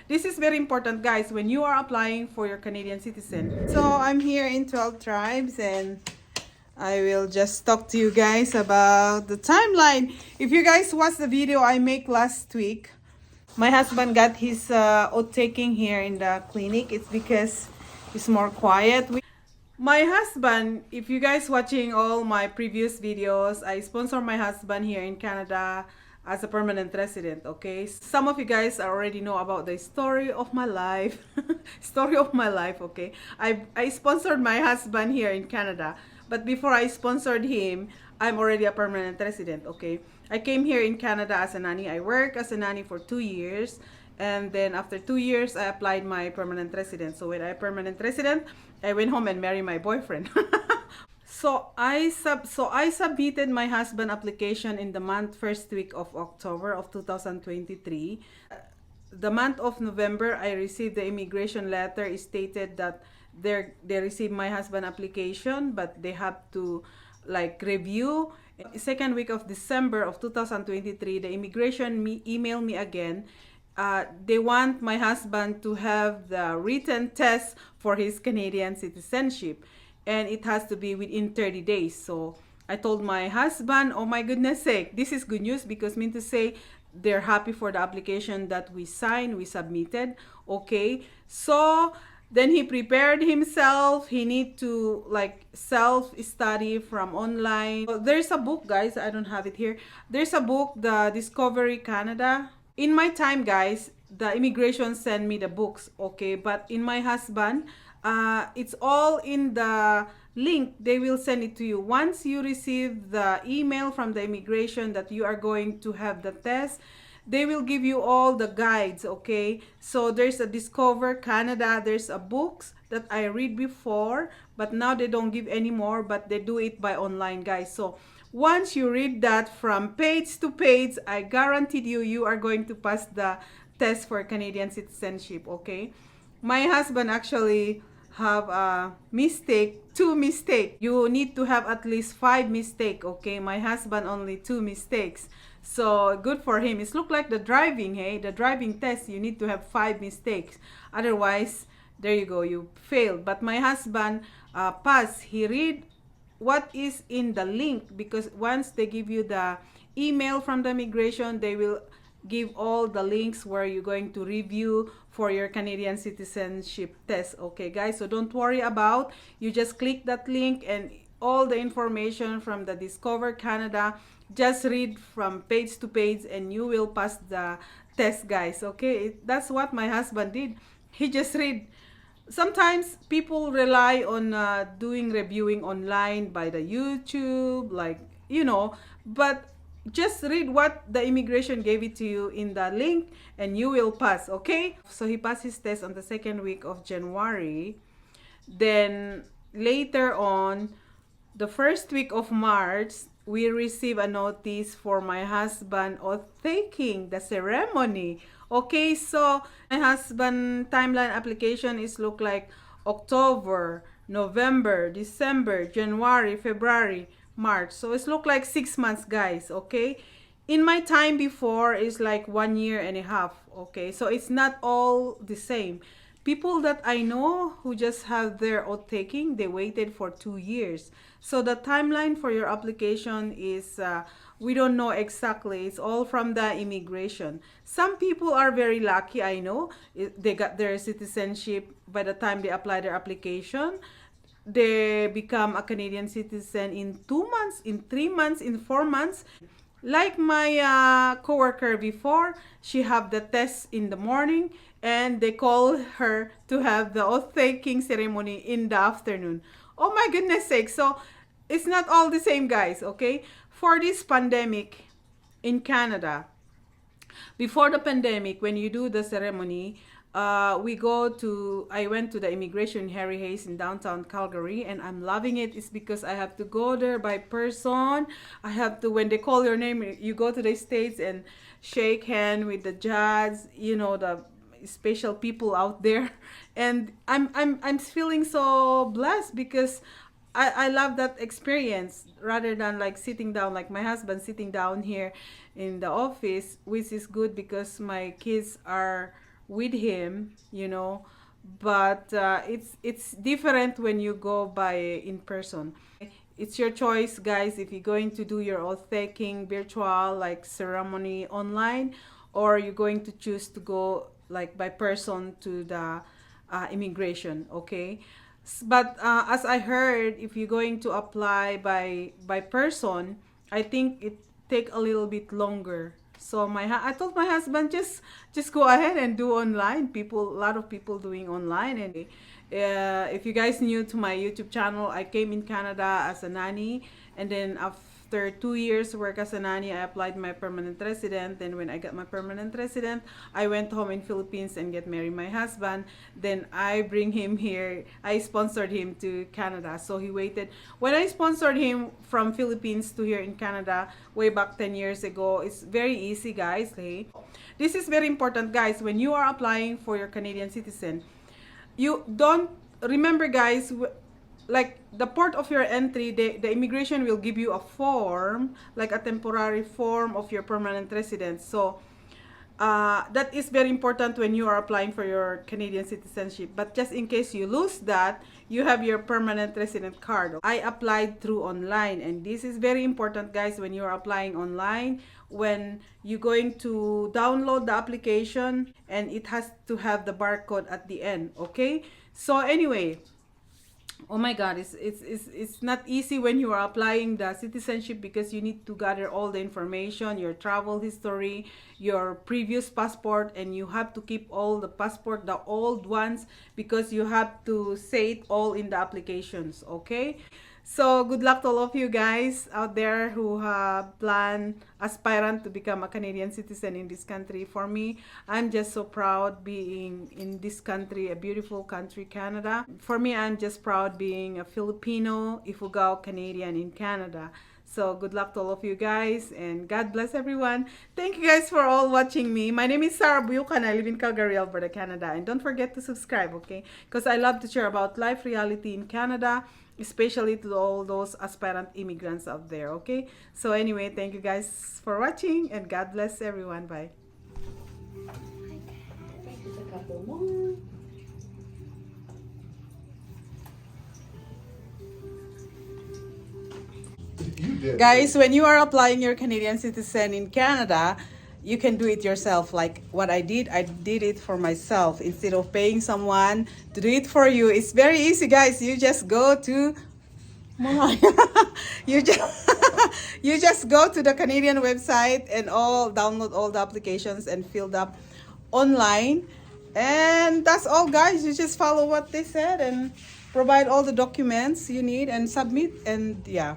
this is very important, guys, when you are applying for your Canadian citizen. So I'm here in 12 tribes, and I will just talk to you guys about the timeline. If you guys watched the video I make last week, my husband got his oath taking here in the clinic. It's because it's more quiet. My husband, if you guys watching all my previous videos, I sponsor my husband here in Canada as a permanent resident, okay? Some of you guys already know about the story of my life. Story of my life, okay? I sponsored my husband here in Canada, but before I sponsored him, I'm already a permanent resident, okay? I came here in Canada as a nanny. I worked as a nanny for 2 years. And then after 2 years, I applied my permanent residence. So when I permanent resident, I went home and married my boyfriend. So I submitted my husband application in the first week of October of 2023. The month of November, I received the immigration letter. It stated that they received my husband application, but they have to like review. Second week of December of 2023, the immigration emailed me again. They want my husband to have the written test for his Canadian citizenship, and it has to be within 30 days. So I told my husband, oh my goodness sake, this is good news, because mean to say they're happy for the application that we signed, we submitted. Okay, so then he prepared himself. He need to like self-study from online. There's a book, guys, I don't have it here. There's a book, the Discovery Canada. In my time, guys, the immigration sent me the books, okay? But in my husband, it's all in the link. They will send it to you. Once you receive the email from the immigration that you are going to have the test, they will give you all the guides, okay? So there's a Discover Canada. There's a books that I read before, but now they don't give anymore, but they do it by online, guys. So once you read that from page to page, I guaranteed you, you are going to pass the test for Canadian citizenship, okay? My husband actually have a mistake, 2 mistakes. You need to have at least 5 mistakes, okay? My husband only 2 mistakes. So good for him. It's look like the driving, hey? The driving test, you need to have 5 mistakes. Otherwise, there you go, you failed. But my husband passed. He read what is in the link, because once they give you the email from the immigration, they will give all the links where you're going to review for your Canadian citizenship test, okay guys? So don't worry about, you just click that link and all the information from the Discover Canada, just read from page to page and you will pass the test, guys, okay? That's what my husband did. He just read. Sometimes people rely on doing reviewing online by the YouTube, like, but just read what the immigration gave it to you in the link and you will pass, okay? So he passed his test on the second week of January. Then later on, the first week of March, we receive a notice for my husband of taking the ceremony. Okay, so my husband timeline application is look like October, November, December, January, February, March. So it's look like 6 months, guys, okay? In my time before is like 1 year and a half, okay? So it's not all the same. People that I know who just have their oath taking, they waited for 2 years. So the timeline for your application is, we don't know exactly. It's all from the immigration. Some people are very lucky, I know. They got their citizenship by the time they apply their application. They become a Canadian citizen in 2 months, in 3 months, in 4 months. Like my coworker before, she have the test in the morning and they call her to have the oath taking ceremony in the afternoon. Oh my goodness sake. So it's not all the same, guys, okay? For this pandemic in Canada, before the pandemic, when you do the ceremony, I went to the immigration Harry Hayes in downtown Calgary, and I'm loving it. It's because I have to go there by person. I have to, when they call your name, you go to the States and shake hand with the judge, the special people out there. And I'm feeling so blessed because I love that experience rather than like sitting down, like my husband sitting down here in the office, which is good because my kids are with him, you know. But it's different when you go by in person. It's your choice, guys, if you're going to do your oath taking virtual like ceremony online, or you're going to choose to go like by person to the immigration. Okay. But as I heard, if you're going to apply by person, I think it take a little bit longer. So I told my husband, just go ahead and do online. People, a lot of people doing online. And if you guys new to my YouTube channel, I came in Canada as a nanny, and then after 2 years work as a nanny, I applied my permanent resident. Then when I got my permanent resident, I went home in Philippines and get married my husband. Then I bring him here. I sponsored him to Canada. So he waited. When I sponsored him from Philippines to here in Canada way back 10 years ago, it's very easy, guys. Hey, this is very important, guys. When you are applying for your Canadian citizen, you don't remember, guys, like the port of your entry, the immigration will give you a form, like a temporary form of your permanent residence. So that is very important when you are applying for your Canadian citizenship. But just in case you lose that, you have your permanent resident card. I applied through online, and this is very important, guys, when you are applying online. When you're going to download the application, and it has to have the barcode at the end. Okay. So anyway, oh my god, it's not easy when you are applying the citizenship, because you need to gather all the information, your travel history, your previous passport, and you have to keep all the passport, the old ones, because you have to say it all in the applications. Okay. So good luck to all of you guys out there who have planned aspirant to become a Canadian citizen in this country. For me, I'm just so proud being in this country, a beautiful country, Canada. For me, I'm just proud being a Filipino, Ifugao Canadian in Canada. So good luck to all of you guys, and God bless everyone. Thank you guys for all watching me. My name is Sarah Buyucan. I live in Calgary, Alberta, Canada. And don't forget to subscribe, okay? Because I love to share about life reality in Canada, especially to all those aspirant immigrants out there. Okay, so anyway, thank you guys for watching, and God bless everyone. Bye. Just a couple more. Guys, when you are applying your Canadian citizen in Canada, you can do it yourself. Like what I did it for myself instead of paying someone to do it for you. It's very easy, guys. You just go to you just you just go to the Canadian website and all download all the applications and filled up online, and that's all, guys. You just follow what they said and provide all the documents you need and submit, and yeah.